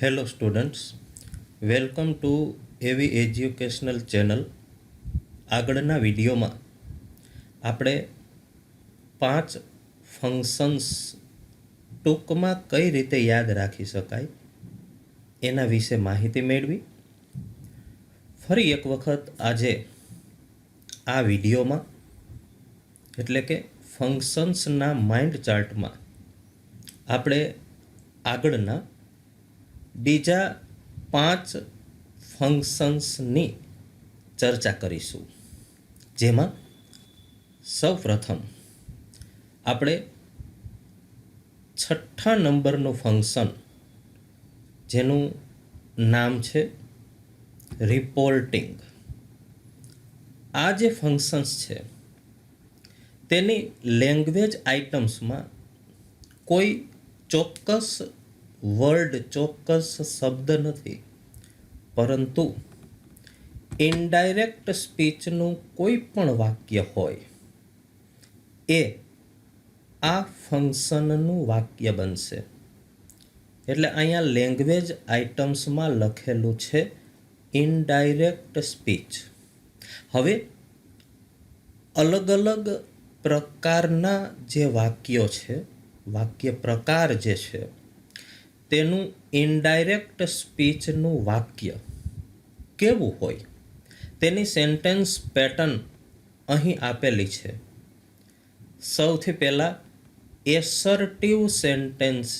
Hello students, welcome to એવી educational channel. આગળના વિડીયોમાં આપણે 5 ફંક્શન્સ ટૂંકમાં કઈ રીતે યાદ રાખી શકાય એના વિશે માહિતી મેળવી. ફરી એક વખત આજે આ વિડીયોમાં એટલે કે ફંક્શન્સના માઇન્ડ ચાર્ટમાં આપણે આગળના બીજા 5 ફંક્શન્સની ચર્ચા કરીશું. જેમાં સૌપ્રથમ આપણે 6થા નંબરનું ફંક્શન જેનું નામ છે રિપોર્ટિંગ. આ જે ફંક્શન્સ છે તેની લેંગ્વેજ આઇટમ્સમાં કોઈ ચોક્કસ વર્ડ, ચોક્કસ શબ્દ નથી, પરંતુ ઇનડાયરેક્ટ સ્પીચનું કોઈ પણ વાક્ય હોય એ આ ફંક્શનનું વાક્ય બનશે. એટલે અહીંયા લેંગ્વેજ આઇટમ્સમાં લખેલું છે ઇનડાયરેક્ટ સ્પીચ. હવે અલગ અલગ પ્રકારના જે વાક્યો છે, વાક્ય પ્રકાર જે છે, તેનું ઇનડાયરેક્ટ સ્પીચનું વાક્ય કેવું હોય તેની સેન્ટેન્સ પેટર્ન અહીં આપેલી છે. સૌથી પહેલાં એસર્ટિવ સેન્ટેન્સ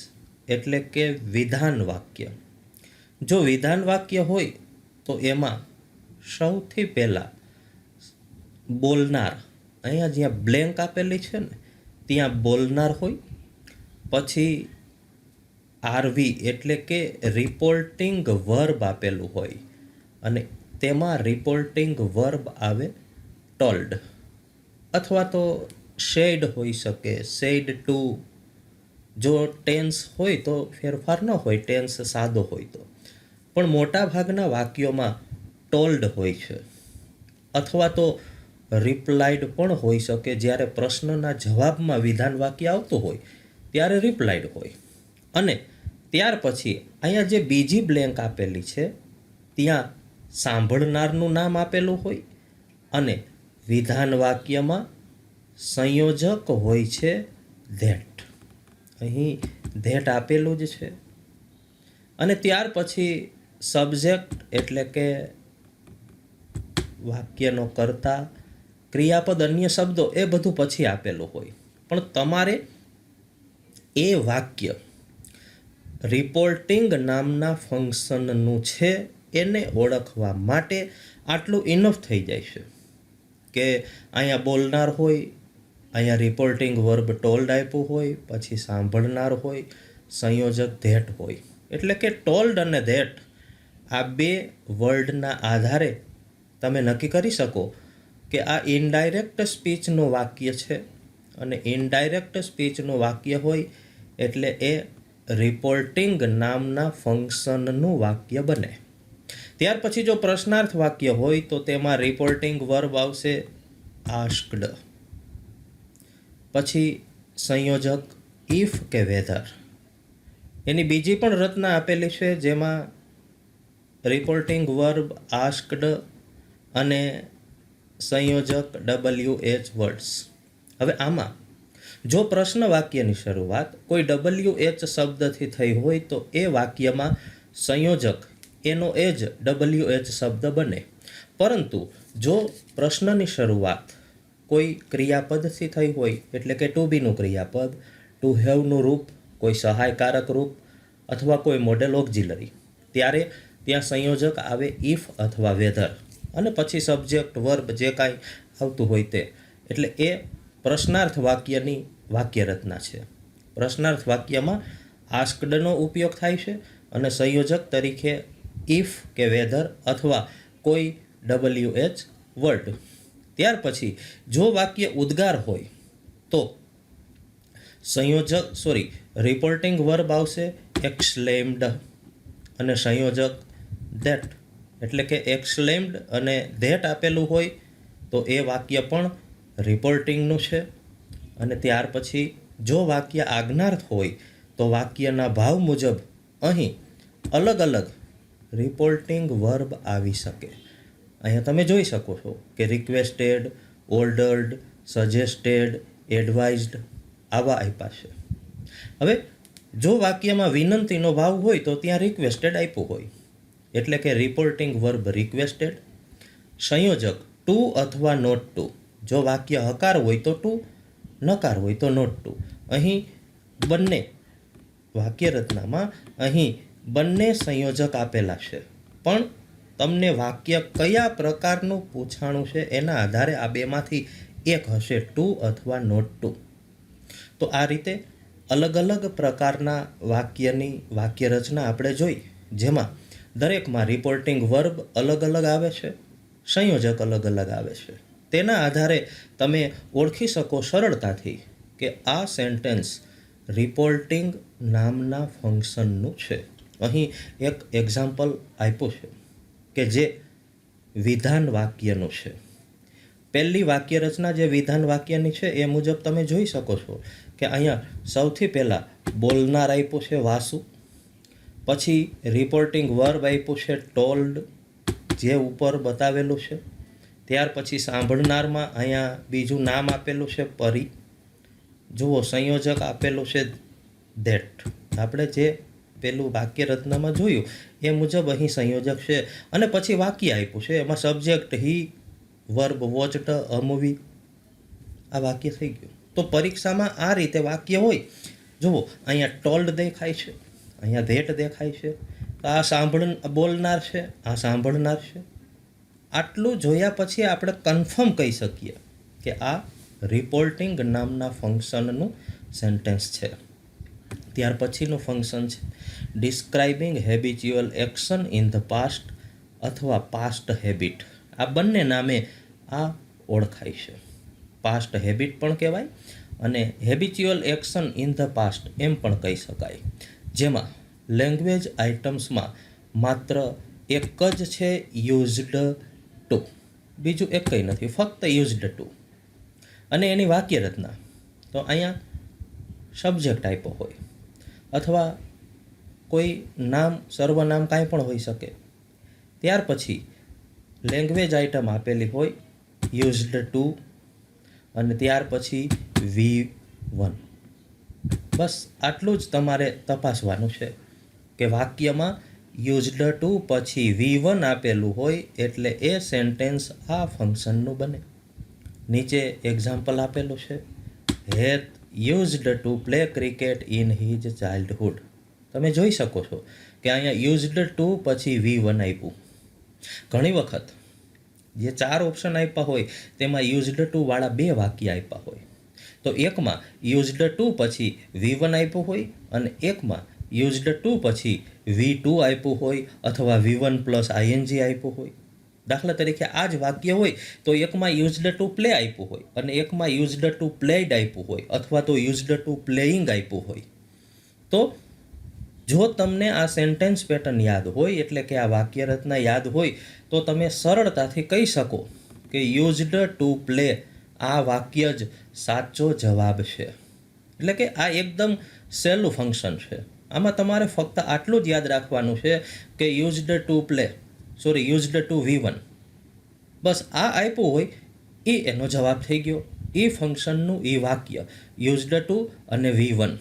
એટલે કે વિધાન વાક્ય. જો વિધાન વાક્ય હોય તો એમાં સૌથી પહેલાં બોલનાર, અહીંયા જ્યાં બ્લેન્ક આપેલી છે ને ત્યાં બોલનાર હોય. પછી આરવી એટલે કે રિપોર્ટિંગ વર્બ આપેલું હોય અને તેમાં રિપોર્ટિંગ વર્બ આવે ટોલ્ડ, અથવા તો શેડ હોઈ શકે, શેડ ટુ. જો ટેન્સ હોય તો ફેરફાર ન હોય, ટેન્સ સાદો હોય તો. પણ મોટા ભાગના વાક્યોમાં ટોલ્ડ હોય છે, અથવા તો રિપ્લાઇડ પણ હોઈ શકે. જ્યારે પ્રશ્નના જવાબમાં વિધાન વાક્ય આવતું હોય ત્યારે રિપ્લાઇડ હોય. અને ત્યાર પછી અહીંયા જે બીજી બ્લેન્ક આપેલી છે ત્યાં સાંભળનારનું નામ આપેલું હોય અને વિધાન વાક્યમાં સંયોજક હોય છે ધેટ. અહીં ધેટ આપેલું જ છે. અને ત્યાર પછી સબ્જેક્ટ એટલે કે વાક્યનો કર્તા, ક્રિયાપદ, અન્ય શબ્દો, એ બધું પછી આપેલું હોય. પણ તમારે એ વાક્ય રિપોર્ટિંગ નામના ફંક્શનનું છે એને ઓળખવા માટે આટલું ઇનફ થઈ જાય છે કે અહીંયા બોલનાર હોય, અહીંયા રિપોર્ટિંગ વર્બ ટોલ્ડ આપ્યું હોય, પછી સાંભળનાર હોય, સંયોજક ધેટ હોય. એટલે કે ટોલ્ડ અને ધેટ આ બે વર્ડના આધારે તમે નક્કી કરી શકો કે આ ઇનડાયરેક્ટ સ્પીચનું વાક્ય છે. અને ઇનડાયરેક્ટ સ્પીચનું વાક્ય હોય એટલે એ રિપોર્ટિંગ નામના ફંક્શનનું વાક્ય બને. ત્યાર પછી જો પ્રશ્નાર્થ વાક્ય હોય તો તેમાં રિપોર્ટિંગ વર્બ આવશે આસ્ક્ડ. પછી સંયોજક ઇફ કે વેધર. એની બીજી પણ રચના આપેલી છે જેમાં રિપોર્ટિંગ વર્બ આસ્ક્ડ અને સંયોજક WH વર્ડ્સ. હવે આમાં જો પ્રશ્ન વાક્યની શરૂઆત કોઈ WH શબ્દથી થઈ હોય તો એ વાક્યમાં સંયોજક એનો એ જ WH શબ્દ બને. પરંતુ જો પ્રશ્નની શરૂઆત કોઈ ક્રિયાપદથી થઈ હોય એટલે કે ટુ બીનું ક્રિયાપદ, ટુ હેવનું રૂપ, કોઈ સહાયકારક રૂપ અથવા કોઈ મોડેલ ઓક્ઝિલરી, ત્યારે ત્યાં સંયોજક આવે ઇફ અથવા વેધર અને પછી સબ્જેક્ટ, વર્બ જે કાંઈ આવતું હોય તે. એટલે એ પ્રશ્નાર્થ વાક્યની વાક્ય રચના છે. પ્રશ્નાર્થ વાક્યમાં આસ્ક્ડનો ઉપયોગ થાય છે અને સંયોજક તરીકે ઇફ કે વેધર અથવા કોઈ WH વર્ડ. ત્યાર પછી જો વાક્ય ઉદ્ગાર હોય તો રિપોર્ટિંગ વર્બ આવશે એક્સલેમ્ડ અને સંયોજક ધેટ. એટલે કે એક્સલેમ્ડ અને ધેટ આપેલું હોય તો એ વાક્ય પણ રિપોર્ટિંગનું છે. અને ત્યાર પછી જો વાક્ય આજ્ઞાર્થ હોય તો વાક્યના ભાવ મુજબ અહીં અલગ અલગ રિપોર્ટિંગ વર્બ આવી શકે. અહીંયા તમે જોઈ શકો છો કે રિક્વેસ્ટેડ, ઓર્ડર્ડ, સજેસ્ટેડ, એડવાઇઝડ આવા આપ્યા છે. હવે જો વાક્યમાં વિનંતીનો ભાવ હોય તો ત્યાં રિક્વેસ્ટેડ આપ્યું હોય, એટલે કે રિપોર્ટિંગ વર્બ રિક્વેસ્ટેડ. સંયોજક ટુ અથવા નોટ ટુ. જો વાક્ય હકાર હોય તો ટુ, નકાર હોય તો નોટ ટુ. અહીં બંને વાક્ય રચનામાં અહીં બંને સંયોજક આપેલા છે, પણ તમને વાક્ય કયા પ્રકારનું પૂછાણું છે એના આધારે આ બેમાંથી એક હશે, ટુ અથવા નોટ ટુ. તો આ રીતે અલગ અલગ પ્રકારના વાક્યની વાક્ય રચના આપણે જોઈ, જેમાં દરેકમાં રિપોર્ટિંગ વર્બ અલગ અલગ આવે છે, સંયોજક અલગ અલગ આવે છે. તેના આધારે તમે ઓળખી શકો સરળતાથી કે આ સેન્ટેન્સ રિપોર્ટિંગ નામના ફંક્શનનું છે. અહીં એક એક્ઝામ્પલ આપ્યું છે કે જે વિધાન વાક્યનું છે. પહેલી વાક્ય રચના જે વિધાન વાક્યની છે એ મુજબ તમે જોઈ શકો છો કે અહીંયા સૌથી પહેલાં બોલનાર આપ્યું છે વાસુ, પછી રિપોર્ટિંગ વર્બ આપ્યું છે ટોલ્ડ, જે ઉપર બતાવેલું છે. ત્યાર પછી સાંભળનારમાં અહીંયા બીજું નામ આપેલું છે પરી. જુઓ સંયોજક આપેલું છે ધેટ. આપણે જે પેલું વાક્ય રચનામાં જોયું એ મુજબ અહીં સંયોજક છે. અને પછી વાક્ય આપ્યું છે, એમાં સબ્જેક્ટ હી, વર્બ વોચડ, અ મૂવી. આ વાક્ય થઈ ગયું. તો પરીક્ષામાં આ રીતે વાક્ય હોય. જુઓ અહીંયા ટોલ્ડ દેખાય છે, અહીંયા ધેટ દેખાય છે. તો આ બોલનાર છે, આ સાંભળનાર છે. આટલું જોયા પછી આપણે કન્ફર્મ કહી શકીએ કે આ રિપોર્ટિંગ નામના ફંક્શનનું સેન્ટેન્સ છે. ત્યાર પછીનું ફંક્શન છે describing habitual action in the past અથવા પાસ્ટ હેબિટ. આ બંને નામે આ ઓળખાય છે. પાસ્ટ હેબિટ પણ કહેવાય અને habitual action in the past એમ પણ કહી શકાય. જેમાં લેંગ્વેજ આઇટમ્સમાં માત્ર એક જ છે યુઝડ ટુ, બીજું એક કંઈ નથી, ફક્ત યુઝડ ટુ. અને એની વાક્ય રચના તો અહીંયા સબ્જેક્ટ આપ્યો હોય અથવા કોઈ નામ, સર્વનામ કાંઈ પણ હોઈ શકે. ત્યાર પછી લેંગ્વેજ આઇટમ આપેલી હોય યુઝડ ટુ, અને ત્યાર પછી V1. બસ આટલું જ તમારે તપાસવાનું છે કે વાક્યમાં યુઝડ ટુ પછી V1 આપેલું હોય એટલે એ સેન્ટેન્સ આ ફંક્શનનું બને. નીચે એક્ઝામ્પલ આપેલું છે he used to play cricket in his childhood. તમે જોઈ શકો છો કે અહીંયા યુઝડ ટુ પછી V1 આપ્યું. ઘણી વખત જે 4 ઓપ્શન આપ્યા હોય તેમાં યુઝડ ટુ વાળા 2 વાક્ય આપ્યા હોય. તો એકમાં યુઝડ ટુ પછી V1 આપ્યું હોય અને એકમાં યુઝડ ટુ પછી V2 આપ્યું હોય અથવા V1 પ્લસ ING આપ્યું હોય. દાખલા તરીકે આ જ વાક્ય હોય તો એકમાં યુઝડ ટુ પ્લે આપ્યું હોય અને એકમાં યુઝડ ટુ પ્લેડ આપ્યું હોય અથવા તો યુઝડ ટુ પ્લેઇંગ આપ્યું હોય. તો જો તમને આ સેન્ટેન્સ પેટર્ન યાદ હોય, એટલે કે આ વાક્ય રચના યાદ હોય, તો તમે સરળતાથી કહી શકો કે યુઝડ ટુ પ્લે આ વાક્ય જ સાચો જવાબ છે. એટલે કે આ એકદમ સહેલું ફંક્શન છે. આમાં તમારે ફક્ત આટલું જ યાદ રાખવાનું છે કે used to play, used to V1. બસ આ આપ્યું હોય એ એનો જવાબ થઈ ગયો. એ ફંક્શનનું એ વાક્ય યુઝડ ટુ અને V1.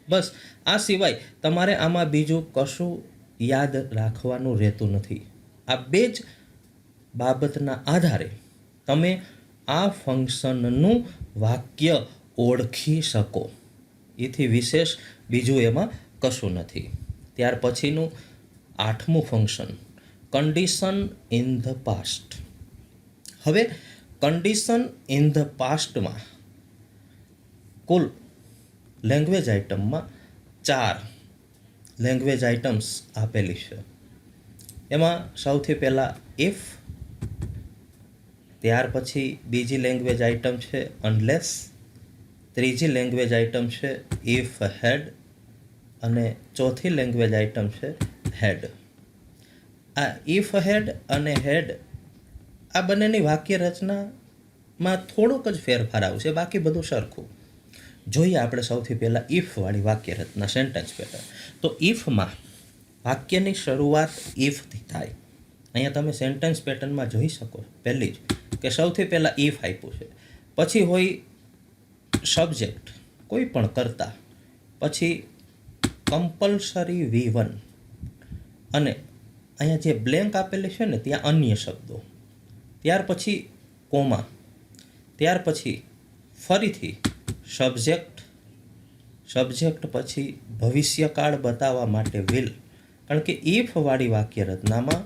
બસ આ સિવાય તમારે આમાં બીજું કશું યાદ રાખવાનું રહેતું નથી. આ બે જ બાબતના આધારે તમે આ ફંક્શનનું વાક્ય ઓળખી શકો. એથી વિશેષ બીજું એમાં કશું નથી. ત્યાર પછીનું 8મું function condition in the past. હવે કન્ડિશન ઇન ધ પાસ્ટમાં કુલ લેંગ્વેજ આઇટમમાં 4 લેંગ્વેજ આઇટમ્સ આપેલી છે. એમાં સૌથી પહેલાં ઇફ, ત્યાર પછી બીજી લેંગ્વેજ આઇટમ છે અનલેસ, ત્રીજી લેંગ્વેજ આઇટમ છે ઇફ હેડ અને ચોથી લેંગ્વેજ આઇટમ છે હેડ. આ ઇફ હેડ અને હેડ આ બંનેની વાક્ય રચનામાં થોડોક જ ફેરફાર આવશે, બાકી બધું સરખું. જોઈએ આપણે સૌથી પહેલાં ઇફવાળી વાક્ય રચના, સેન્ટેન્સ પેટર્ન. તો ઇફમાં વાક્યની શરૂઆત ઇફથી થાય. અહીંયા તમે સેન્ટેન્સ પેટર્નમાં જોઈ શકો પહેલી જ કે સૌથી પહેલાં ઇફ આપ્યું છે, પછી હોય સબ્જેક્ટ કોઈ પણ કરતા, પછી કમ્પલસરી V1 અને અહીંયા જે બ્લેન્ક આપેલી છે ને ત્યાં અન્ય શબ્દો, ત્યાર પછી કોમા, ત્યાર પછી ફરીથી સબ્જેક્ટ પછી ભવિષ્યકાળ બતાવવા માટે વિલ. કારણ કે ઇફ વાળી વાક્ય રચનામાં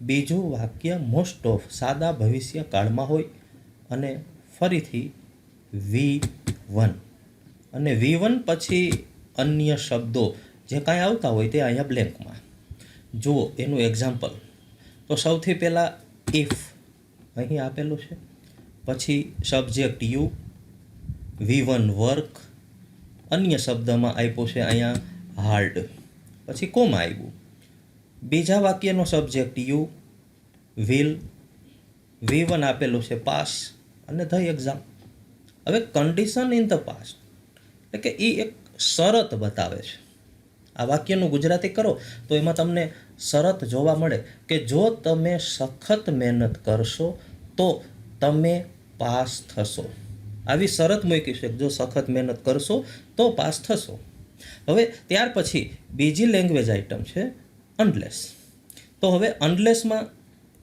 બીજું વાક્ય મોસ્ટ ઓફ સાદા ભવિષ્યકાળમાં હોય. અને ફરીથી V1 અને V1 પછી અન્ય શબ્દો જે કાંઈ આવતા હોય તે અહીંયા બ્લેન્કમાં. જુઓ એનું એક્ઝામ્પલ. તો સૌથી પહેલાં ઇફ અહીં આપેલું છે, પછી સબ્જેક્ટ યુ, V1 વર્ક, અન્ય શબ્દમાં આપ્યું છે અહીંયા હાર્ડ, પછી કોમા આવ્યું. બીજા વાક્યનો સબ્જેક્ટ યુ, વિલ, V1 આપેલું છે પાસ અને ધ એક્ઝામ. હવે કન્ડિશન ઇન ધ પાસ્ટ એટલે કે એ એક શરત બતાવે છે. આ વાક્યનું ગુજરાતી કરો તો એમાં તમને શરત જોવા મળે કે જો તમે સખત મહેનત કરશો તો તમે પાસ થશો. આવી શરત મૂકી છે જો સખત મહેનત કરશો તો પાસ થશો. હવે ત્યાર પછી બીજી લેંગ્વેજ આઇટમ છે અનલેસ. તો હવે અનલેસમાં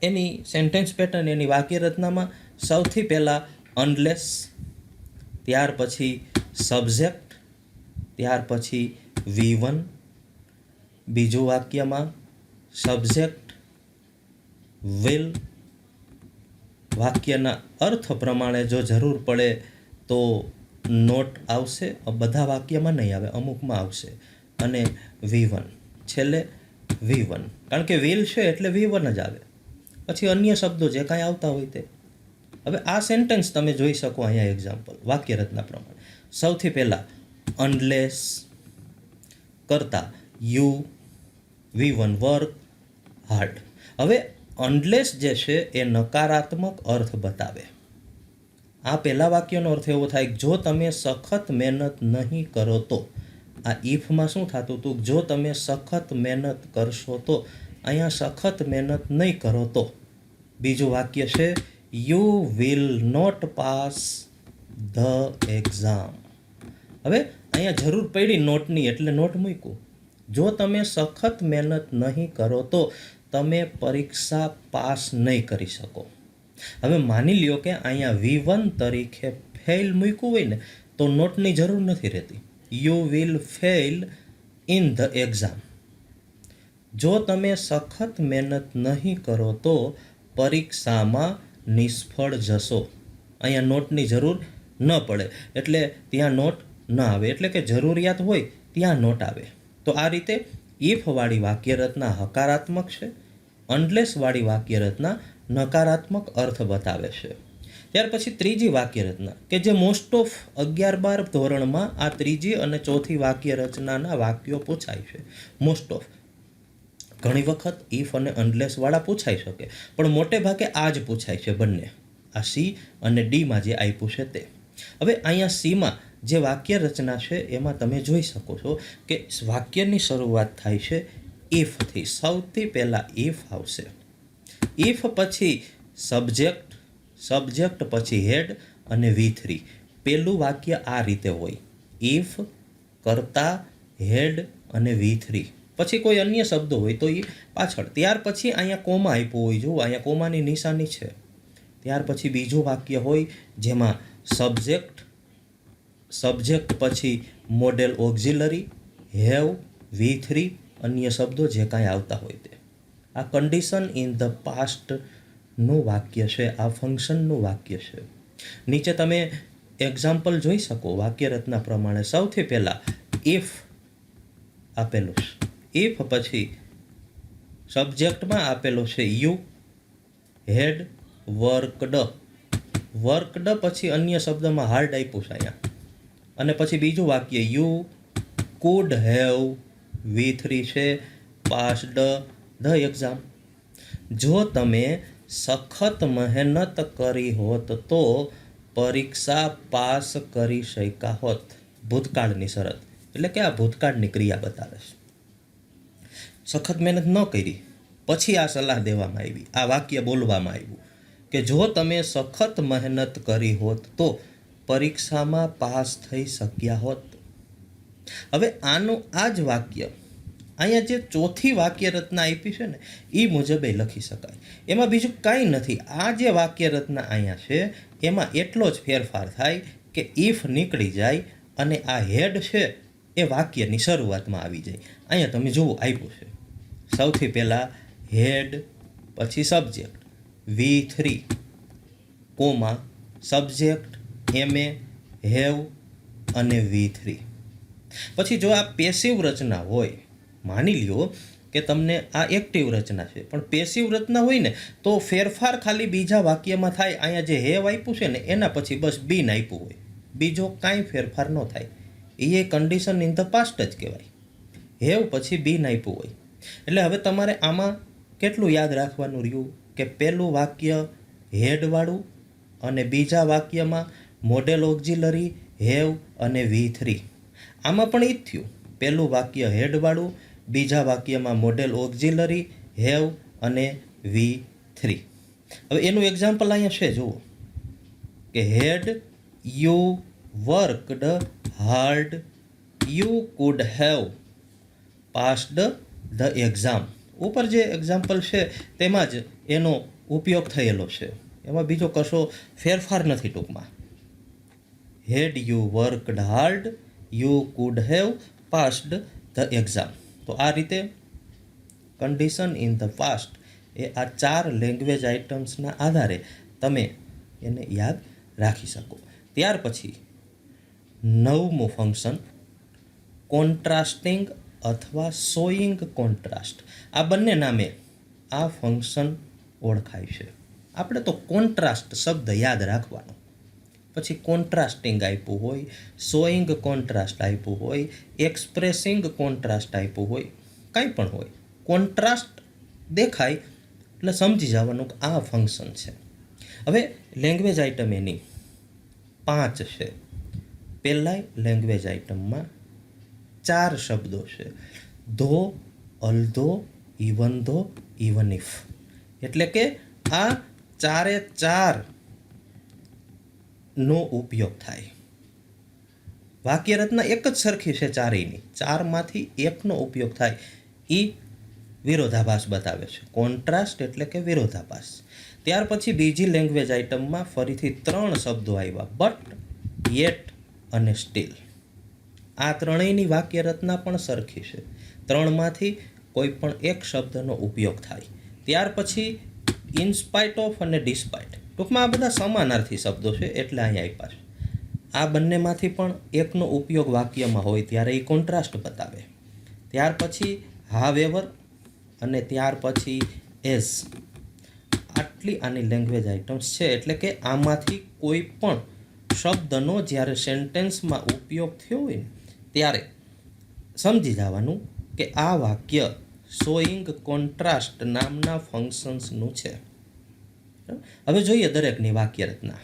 એની સેન્ટેન્સ પેટર્ન, એની વાક્ય રચનામાં સૌથી પહેલાં અનલેસ, ત્યાર પછી સબ્જેક્ટ, ત્યાર પછી V1, બીજું વાક્યમાં સબ્જેક્ટ, વિલ. વાક્યના અર્થ પ્રમાણે જો જરૂર પડે તો નોટ આવશે, બધા વાક્યમાં નહીં આવે, અમુકમાં આવશે, અને V1 છેલ્લે V1. કારણ કે વિલ છે એટલે V1 જ આવે, પછી અન્ય શબ્દો જે કાંઈ આવતા હોય તે. હવે આ સેન્ટેન્સ તમે જોઈ શકો અહીંયા એક્ઝામ્પલ વાક્ય રચના પ્રમાણે. સૌથી પહેલાં અનલેસ કરતા યુ, V1 વર્ક, હાર્ડ. હવે અનલેસ જે છે એ નકારાત્મક અર્થ બતાવે. આ પહેલા વાક્યનો અર્થ એવો થાય કે જો તમે સખત મહેનત નહીં કરો તો. આ ઇફમાં શું થતું હતું, જો તમે સખત મહેનત કરશો તો. અહીંયા સખત મહેનત નહીં કરો તો. બીજું વાક્ય છે you will not pass the exam. હવે અહીંયા જરૂર પડી નોટની એટલે નોટ મૂક્યું. જો તમે સખત મહેનત નહીં કરો તો તમે પરીક્ષા પાસ નહીં કરી શકો. હવે માની લ્યો કે અહીંયા V1 તરીકે ફેલ મૂક્યું હોય ને તો નોટની જરૂર નથી રહેતી. You will fail in the exam. જો તમે સખત મહેનત નહીં કરો તો પરીક્ષામાં નિષ્ફળ જશો. અહીંયા નોટની જરૂર ન પડે એટલે ત્યાં નોટ ન આવે, એટલે કે જરૂરિયાત હોય ત્યાં નોટ આવે. તો આ રીતે ઇફવાળી વાક્ય રચના હકારાત્મક છે, અનલેસવાળી વાક્ય રચના નકારાત્મક અર્થ બતાવે છે. ત્યાર પછી ત્રીજી વાક્ય રચના કે જે મોસ્ટ ઓફ 11-12 ધોરણમાં આ ત્રીજી અને ચોથી વાક્ય રચનાના વાક્યો પૂછાય છે. મોસ્ટ ઓફ ઘણી વખત ઇફ અને અનલેસવાળા પૂછાઈ શકે, પણ મોટે ભાગે આ જ પૂછાય છે બંને. આ સી અને ડીમાં જે આપ્યું છે તે. હવે અહીંયા સીમાં જે વાક્ય રચના છે એમાં તમે જોઈ શકો છો કે વાક્યની શરૂઆત થાય છે ઇફથી. સૌથી પહેલાં ઇફ આવશે. ઇફ પછી સબ્જેક્ટ પછી હેડ અને V3. પહેલું વાક્ય આ રીતે હોય, ઇફ કરતા હેડ અને V3, પછી કોઈ અન્ય શબ્દો હોય તો એ પાછળ. ત્યાર પછી અહીંયા કોમા આપ્યો હોય, જુઓ અહીંયા કોમાની નિશાની છે. ત્યાર પછી બીજું વાક્ય હોય જેમાં સબ્જેક્ટ પછી મોડેલ ઓક્ઝિલરી, હેવ, V3, અન્ય શબ્દો જે કાંઈ આવતા હોય તે. આ કન્ડિશન ઇન ધ પાસ્ટનું વાક્ય છે, આ ફંક્શનનું વાક્ય છે. નીચે તમે એક્ઝામ્પલ જોઈ શકો વાક્ય રચના પ્રમાણે. સૌથી પહેલાં ઇફ આપેલું છે. ઇફ પછી સબ્જેક્ટમાં આપેલું છે યુ, હેડ, વર્કડ પછી અન્ય શબ્દમાં હાર્ડ આપ્યું છે અહીંયા. અને પછી બીજું વાક્ય યુ કુડ હેવ, V3 છે, પાસ્ડ ધ એક્ઝામ. જો તમે સખત મહેનત કરી હોત તો પરીક્ષા પાસ કરી શક્યા હોત. ભૂતકાળની શરત એટલે કે આ ભૂતકાળની ક્રિયા બતાવે છે. સખત મહેનત ન કરી, પછી આ સલાહ દેવામાં આવી, આ વાક્ય બોલવામાં આવ્યું કે જો તમે સખત મહેનત કરી હોત તો પરીક્ષામાં પાસ થઈ શક્યા હોત. હવે આનું આ જ વાક્ય અહીંયા જે ચોથી વાક્ય રચના આપી છે ને એ મુજબ લખી શકાય. એમાં બીજું કાંઈ નથી. આ જે વાક્ય રચના અહીંયા છે એમાં એટલો જ ફેરફાર થાય કે ઇફ નીકળી જાય અને આ હેડ છે એ વાક્યની શરૂઆતમાં આવી જાય. અહીંયા તમે જુઓ આપ્યું છે સૌથી પહેલાં હેડ, પછી subject V3 comma subject MA have અને V3. પછી જો આ પેસિવ રચના હોય, માની લ્યો કે તમને આ એક્ટિવ રચના છે, પણ પેસિવ રચના હોય ને તો ફેરફાર ખાલી બીજા વાક્યમાં થાય. અહીંયા જે હેવ આપ્યું છે ને એના પછી બસ બીન આપ્યું હોય, બીજો કાંઈ ફેરફાર ન થાય. એ કન્ડિશન ઇન ધ પાસ્ટ જ કહેવાય. હેવ પછી બીન આપ્યું હોય. એટલે હવે તમારે આમાં કેટલું યાદ રાખવાનું રહ્યું કે પહેલું વાક્ય હેડવાળું અને બીજા વાક્યમાં મોડેલ ઓક્ઝિલરી હેવ અને V3. આમાં પણ એ જ થયું, પહેલું વાક્ય હેડવાળું, બીજા વાક્યમાં મોડેલ ઓક્ઝિલરી હેવ અને V3. હવે એનું એક્ઝામ્પલ અહીંયા છે, જુઓ કે had you worked hard you could have passed the exam. ઉપર જે એક્ઝામ્પલ છે તેમાં જ એનો ઉપયોગ થયેલો છે, એમાં બીજો કશો ફેરફાર નથી. ટૂંકમાં had you worked hard you could have passed the exam. તો આ રીતે કન્ડિશન ઇન ધ પાસ્ટ એ આ 4 લેંગ્વેજ આઇટમ્સના આધારે તમે એને યાદ રાખી શકો. ત્યાર પછી 9મું ફંક્શન કોન્ટ્રાસ્ટિંગ અથવા શોઈંગ કોન્ટ્રાસ્ટ. આ બંને નામે આ ફંક્શન ઓળખાય છે. આપણે તો કોન્ટ્રાસ્ટ શબ્દ યાદ રાખવાનો, પછી કોન્ટ્રાસ્ટિંગ આપ્યું હોય, શોઈંગ કોન્ટ્રાસ્ટ આપ્યું હોય, એક્સપ્રેસિંગ કોન્ટ્રાસ્ટ આપ્યું હોય, કાંઈ પણ હોય, કોન્ટ્રાસ્ટ દેખાય એટલે સમજી જવાનું કે આ ફંક્શન છે. હવે લેંગ્વેજ આઇટમ એની 5 છે. પહેલાં લેંગ્વેજ આઇટમમાં 4 શબ્દો છે, ધો, અલ્ધો, ઇવન ધો, ઇવન ઇફ. એટલે કે આ 4 નો ઉપયોગ થાય. વાક્ય રચના એક જ સરખી છે ચારેયની, 4માંથી એકનો ઉપયોગ થાય. એ વિરોધાભાસ બતાવે છે. કોન્ટ્રાસ્ટ એટલે કે વિરોધાભાસ. ત્યાર પછી બીજી લેંગ્વેજ આઇટમમાં ફરીથી 3 શબ્દો આવ્યા, બટ, યેટ અને સ્ટીલ. આ ત્રણેયની વાક્ય રચના પણ સરખી છે. 3માંથી કોઈ પણ એક શબ્દનો ઉપયોગ થાય. ત્યાર પછી ઇનસ્પાઇટ ઓફ અને ડિસ્પાઇટ. ટૂંકમાં આ બધા સમાનાર્થી શબ્દો છે એટલે અહીંયા આપ્યા છે. આ બંનેમાંથી પણ એકનો ઉપયોગ વાક્યમાં હોય ત્યારે એ કોન્ટ્રાસ્ટ બતાવે. ત્યાર પછી હાવેવર અને ત્યાર પછી એઝ. આટલી આની લેંગ્વેજ આઇટમ્સ છે. એટલે કે આમાંથી કોઈ પણ શબ્દનો જ્યારે સેન્ટેન્સમાં ઉપયોગ થયો હોય ને ત્યારે સમજી જવાનું કે આ વાક્ય શોઈંગ કોન્ટ્રાસ્ટ નામના ફંક્શન્સનું છે. હવે જોઈએ દરેકની વાક્ય રચના.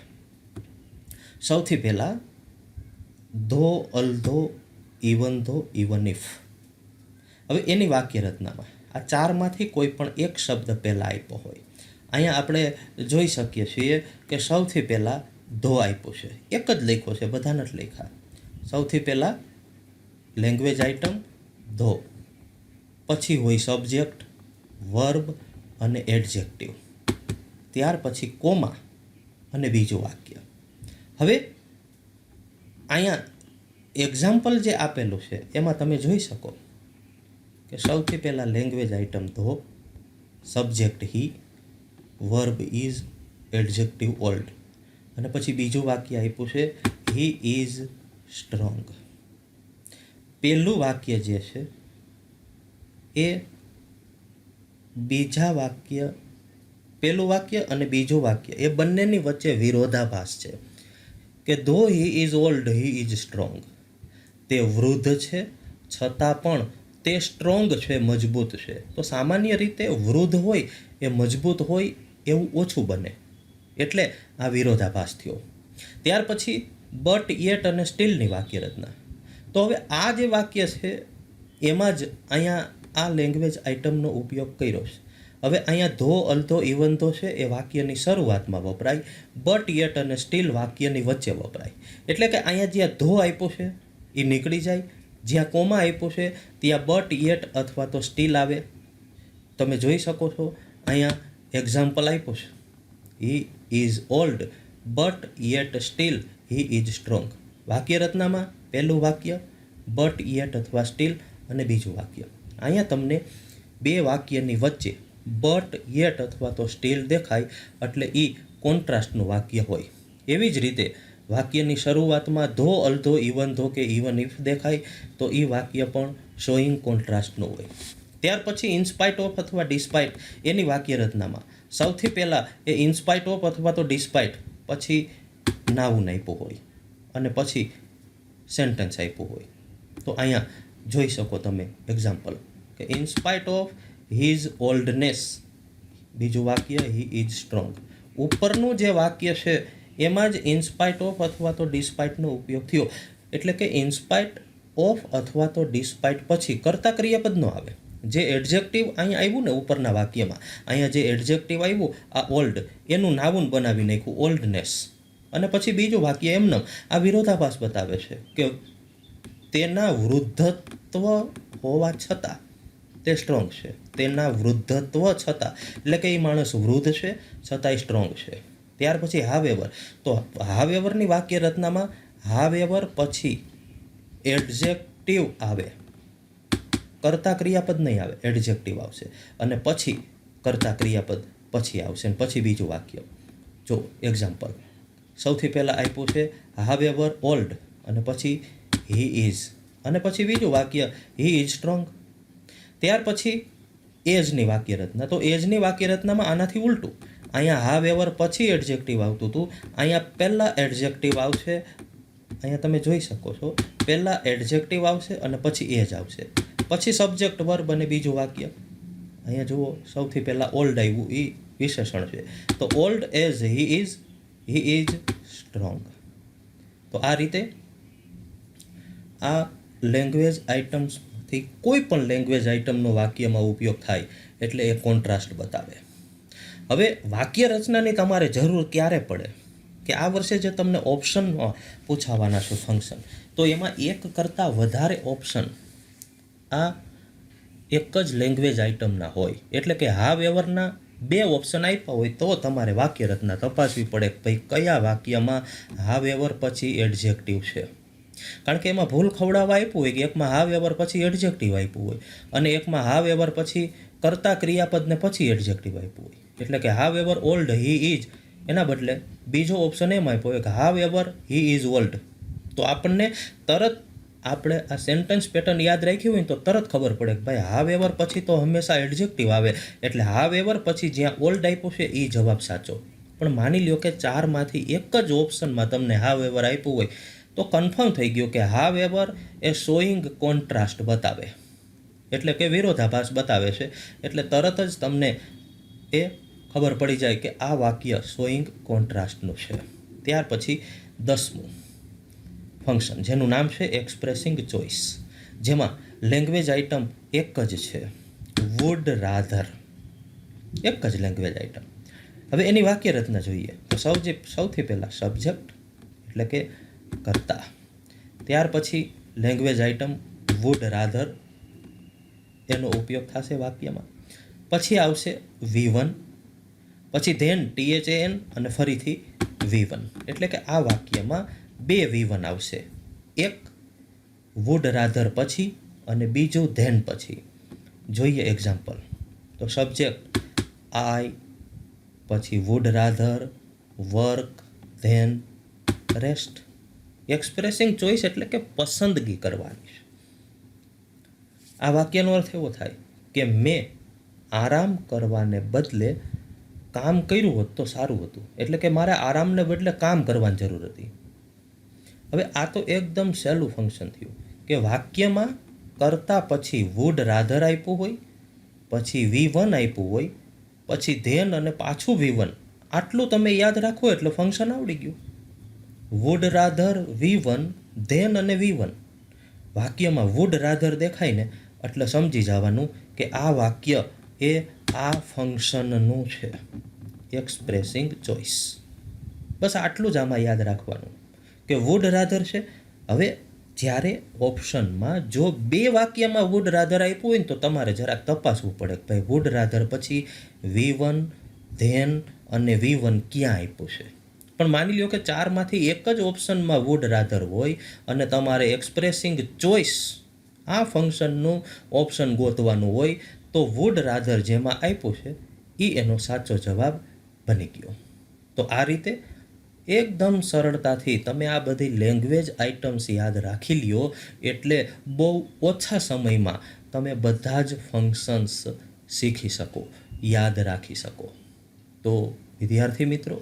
સૌથી પહેલાં ધો, અલ્ધો, ઇવન ધો, ઇવન ઇફ. હવે એની વાક્ય રચનામાં આ 4માંથી કોઈ પણ એક શબ્દ પહેલાં આપ્યો હોય. અહીંયા આપણે જોઈ શકીએ છીએ કે સૌથી પહેલાં ધો આપ્યું છે, એક જ લખ્યો છે, બધા નથી લખ્યા. સૌથી પહેલાં લેંગ્વેજ આઇટમ ધો, પછી હોય સબ્જેક્ટ, વર્બ અને એડજેક્ટિવ. ત્યાર પછી કોમા અને બીજું વાક્ય. હવે અહીંયા એક્ઝામ્પલ જે આપેલું છે એમાં તમે જોઈ શકો કે સૌથી પહેલાં લેંગ્વેજ આઇટમ ધો, subject he, verb is, adjective old, અને પછી બીજું વાક્ય આપ્યું છે હી ઇઝ સ્ટ્રોંગ. પહેલું વાક્ય જે છે એ બીજા વાક્ય, પહેલું વાક્ય અને બીજું વાક્ય એ બંનેની વચ્ચે વિરોધાભાસ છે કે ધો he is old he is strong. તે વૃદ્ધ છે છતાં પણ તે સ્ટ્રોંગ છે, મજબૂત છે. તો સામાન્ય રીતે વૃદ્ધ હોય એ મજબૂત હોય એવું ઓછું બને, એટલે આ વિરોધાભાસ થયો. ત્યાર પછી બટ, યેટ અને સ્ટીલની વાક્ય રચના. તો હવે આ જે વાક્ય છે એમાં જ અહીંયા આ લેંગ્વેજ આઇટમનો ઉપયોગ કર્યો છે. હવે અહીંયા ધો અલધો ઇવન ધો છે એ વાક્યની શરૂઆતમાં વપરાય, બટ યેટ અને સ્ટીલ વાક્યની વચ્ચે વપરાય. એટલે કે અહીંયા જ્યાં ધો આપ્યો છે એ નીકળી જાય, જ્યાં કોમા આપ્યો છે ત્યાં બટ યેટ અથવા તો સ્ટીલ આવે. તમે જોઈ શકો છો અહીંયા એક્ઝામ્પલ આપ્યો છે, he is old but yet steel he is strong. વાક્ય રચનામાં પહેલું વાક્ય બટ યેટ અથવા સ્ટીલ અને બીજું વાક્ય. અહીંયા તમને બે વાક્યની વચ્ચે બટ યેટ અથવા તો સ્ટીલ દેખાય એટલે એ કોન્ટ્રાસ્ટનું વાક્ય હોય. એવી જ રીતે વાક્યની શરૂઆતમાં ધો અલધો ઇવન ધો કે ઇવન ઇફ દેખાય તો એ વાક્ય પણ શોઈંગ કોન્ટ્રાસ્ટનું હોય. ત્યાર પછી ઇન્સ્પાઇટ ઓફ અથવા ડિસ્પાઇટ એની વાક્ય રચનામાં સૌથી પહેલાં એ ઇન્સ્પાઇટ ઓફ અથવા તો ડિસ્પાઇટ, પછી નાઉન આપ્યું હોય અને પછી સેન્ટેન્સ આપ્યું હોય. તો અહીંયા જોઈ શકો તમે એક્ઝામ્પલ કે ઇન્સ્પાઇટ ઓફ હિઝ ઓલ્ડનેસ, બીજું વાક્ય હી ઇઝ સ્ટ્રોંગ. ઉપરનું જે વાક્ય છે એમાં જ ઇન્સ્પાઇટ ઓફ અથવા તો ડિસ્પાઇટનો ઉપયોગ થયો. એટલે કે ઇન્સ્પાઇટ ઓફ અથવા તો ડિસ્પાઇટ પછી કર્તા ક્રિયાપદ ન આવે. જે એડજેક્ટિવ અહીંયા આવ્યું ને ઉપરના વાક્યમાં, અહીંયા જે એડજેક્ટિવ આવ્યું આ ઓલ્ડ, એનું નાઉન બનાવી નાખ્યું ઓલ્ડનેસ. અને પછી બીજું વાક્ય એમનેમ આ વિરોધાભાસ બતાવે છે કે તેના વૃદ્ધત્વ હોવા છતાં તે સ્ટ્રોંગ છે. તેના વૃદ્ધત્વ છતાં, એટલે કે એ માણસ વૃદ્ધ છે છતાંય સ્ટ્રોંગ છે. ત્યાર પછી હાવેવર, તો હાવેવરની વાક્ય રચનામાં હાવેવર પછી એડજેક્ટિવ આવે, કર્તા ક્રિયાપદ નહીં આવે, એડજેક્ટિવ આવશે અને પછી કર્તા ક્રિયાપદ પછી આવશે અને પછી બીજું વાક્ય. જો એક્ઝામ્પલ સૌથી પહેલાં આપ્યું છે હાવેવર ઓલ્ડ અને પછી હી ઇઝ અને પછી બીજું વાક્ય હી ઇઝ સ્ટ્રોંગ. ત્યાર પછી એજની વાક્ય રચના, તો એજની વાક્ય રચનામાં આનાથી ઉલટું. અહીંયા હાવેવર પછી એડજેક્ટિવ આવતું હતું, અહીંયા પહેલાં એડજેક્ટિવ આવશે. અહીંયા તમે જોઈ શકો છો પહેલાં એડજેક્ટિવ આવશે અને પછી એજ આવશે, પછી સબ્જેક્ટ વર્બ અને બીજું વાક્ય. અહીંયા જુઓ સૌથી પહેલાં ઓલ્ડ આવ્યું, એ વિશેષણ છે. તો old as he is strong. તો આ રીતે આ લેંગ્વેજ આઇટમ્સથી કોઈ પણ લેંગ્વેજ આઇટમનો વાક્યમાં ઉપયોગ થાય એટલે એ કોન્ટ્રાસ્ટ બતાવે. હવે વાક્ય રચનાની તમારે જરૂર ક્યારે પડે કે આ વર્ષે જે તમને ઓપ્શન પૂછાવાના છે ફંક્શન, તો એમાં એક કરતાં વધારે ઓપ્શન આ એક જ લેંગ્વેજ આઇટમના હોય. એટલે કે હાવેવરના બે ઓપ્શન આપ્યા હોય તો તમારે વાક્ય રચના તપાસવી પડે કે ભાઈ કયા વાક્યમાં હાવેવર પછી એડજેક્ટિવ છે. કારણ કે એમાં ભૂલ ખવડાવવા આપ્યું હોય કે એકમાં હાવેવર પછી એડજેક્ટિવ આપ્યું હોય અને એકમાં હાવેવર પછી કર્તા ક્રિયાપદને પછી એડજેક્ટિવ આપ્યું હોય. એટલે કે હાવેવર ઓલ્ડ હી ઇઝ એના બદલે બીજો ઓપ્શન એમ આપ્યો હોય કે હાવેવર હી ઇઝ ઓલ્ડ. તો આપણને તરત આપણે આ સેન્ટેન્સ પેટર્ન યાદ રાખ્યું હોય તો તરત ખબર પડે કે ભાઈ હાવેવર પછી તો હંમેશા એડજેક્ટિવ આવે, એટલે હાવેવર પછી જ્યાં ઓલ્ડ આપ્યું છે એ જવાબ સાચો. પણ માની લ્યો કે ચારમાંથી એક જ ઓપ્શનમાં તમને હાવેવર આપ્યું હોય તો કન્ફર્મ થઈ ગયું કે હાવેવર એ શોઈંગ કોન્ટ્રાસ્ટ બતાવે, એટલે કે વિરોધાભાસ બતાવે છે. એટલે તરત જ તમને એ ખબર પડી જાય કે આ વાક્ય શોઈંગ કોન્ટ્રાસ્ટનું છે. ત્યાર પછી 10મું ફંક્શન જેનું નામ છે એક્સપ્રેસિંગ ચોઇસ, જેમાં લેંગ્વેજ આઇટમ એક જ છે, વુડ રાધર, એક જ લેંગ્વેજ આઇટમ. હવે એની વાક્ય રચના જોઈએ તો સૌથી પહેલાં સબ્જેક્ટ એટલે કે કર્તા, ત્યાર પછી લેંગ્વેજ આઇટમ વુડ રાધર એનો ઉપયોગ થશે વાક્યમાં, પછી આવશે V1, પછી ધેન THAN અને ફરીથી V1. એટલે કે આ વાક્યમાં બે V1 આવશે, એક વુડ રાધર પછી અને બીજું ધેન પછી. જોઈએ એક્ઝામ્પલ, તો સબ્જેક્ટ આઈ, પછી would rather, work, then rest. Expressing choice એટલે કે પસંદગી કરવાની. આ વાક્યનો અર્થ એવો થાય કે મેં આરામ કરવાને બદલે કામ કર્યું હોત તો સારું હતું. એટલે કે મારે આરામને બદલે કામ કરવાની જરૂર હતી. હવે આ તો એકદમ સહેલું ફંક્શન થયું કે વાક્યમાં કરતા પછી વુડ રાધર આપ્યું હોય, પછી V1 આપ્યું હોય, પછી ધેન અને પાછું V1. આટલું તમે યાદ રાખો એટલે ફંક્શન આવડી ગયું. વુડ રાધર V1 ધેન અને V1. વાક્યમાં વુડ રાધર દેખાય ને એટલે સમજી જવાનું કે આ વાક્ય એ આ ફંક્શનનું છે, એક્સપ્રેસિંગ ચોઇસ. બસ આટલું જ આમાં યાદ રાખવાનું કે વુડ રાધર છે. હવે જ્યારે ઓપ્શનમાં જો બે વાક્યમાં વુડ રાધર આપ્યું હોય ને તો તમારે જરાક તપાસવું પડે કે ભાઈ વુડ રાધર પછી V1 ધેન અને V1 ક્યાં આપ્યું છે. પણ માની લ્યો કે ચારમાંથી એક જ ઓપ્શનમાં વુડ રાધર હોય અને તમારે એક્સપ્રેસિંગ ચોઇસ આ ફંક્શનનું ઓપ્શન ગોતવાનું હોય તો વુડ રાધર જેમાં આપ્યું છે એ એનો સાચો જવાબ બની ગયો. તો આ રીતે એકદમ સરળતાથી તમે આ બધી લેંગ્વેજ આઇટમ્સ યાદ રાખી લ્યો એટલે બહુ ઓછા સમયમાં તમે બધા જ ફંક્શન્સ શીખી શકો, યાદ રાખી શકો. તો વિદ્યાર્થી મિત્રો,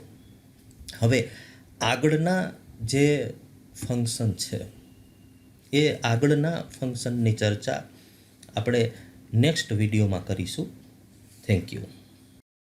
હવે આગળના જે ફંક્શન છે એ આગળના ફંક્શનની ચર્ચા આપણે નેક્સ્ટ વિડીયોમાં કરીશું. Thank you.